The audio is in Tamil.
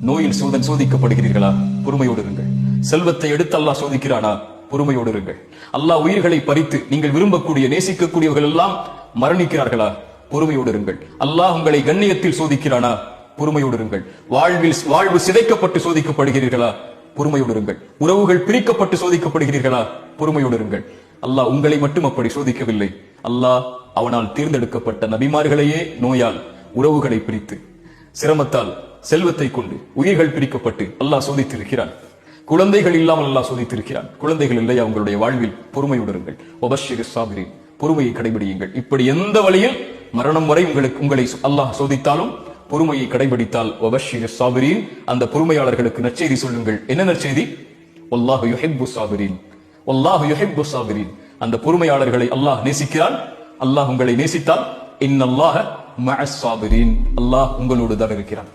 நோயில் சோதிக்கப்படுகிறீர்களா? பொறுமையோடு இருங்கள். செல்வத்தை எடுத்து அல்லாஹ் சோதிக்கிறானா? பொறுமையோடு இருங்கள். அல்லாஹ் உயிர்களை பறித்து நீங்கள் விரும்பக்கூடிய நேசிக்கக்கூடியவர்கள் எல்லாம் மரணிக்கிறார்களா? பொறுமையோடு இருங்கள். அல்லாஹ் உங்களை கண்ணியத்தில் சோதிக்கிறானா? பொறுமையோடு இருங்கள். வாழ்வு சிதைக்கப்பட்டு சோதிக்கப்படுகிறீர்களா? பொறுமையோடு இருங்கள். உறவுகள் பிரிக்கப்பட்டு சோதிக்கப்படுகிறீர்களா? பொறுமையோடு இருங்கள். அல்லாஹ் உங்களை மட்டும் அப்படி சோதிக்கவில்லை. அல்லாஹ் அவனால் தேர்ந்தெடுக்கப்பட்ட நபிமார்களையே நோயால், உறவுகளை பிரித்து, சிரமத்தால், செல்வத்தை கொண்டு உயிர்கள் பிரிக்கப்பட்டு அல்லாஹ் சோதித்திருக்கிறான். குழந்தைகள் இல்லாமல் அல்லாஹ் சோதித்திருக்கிறான். குழந்தைகள் இல்லையா உங்களுடைய வாழ்வில்? பொறுமையோடு இருங்கள். வபஷ்ஷிரிஸ் சாபிரீன், பொறுமையை கடைபிடியுங்கள். இப்படி எந்த வழியில் மரணம் வரை உங்களை அல்லாஹ் சோதித்தாலும் பொறுமையை கடைபிடித்தால் வபஷ்ஷிரிஸ் சாபிரீன், அந்த பொறுமையாளர்களுக்கு நற்செய்தி சொல்லுங்கள். என்ன நற்செய்தி? வல்லாஹு யுஹிப்பு சாபிரீன், வல்லாஹு யுஹிப்பு சாபிரீன். அந்த பொறுமையாளர்களை அல்லாஹ் நேசிக்கிறான். அல்லாஹ் உங்களை நேசித்தால் இன்னல்லாஹ மஅஸ் சாபிரீன், அல்லாஹ் உங்களோடு தான் இருக்கிறான்.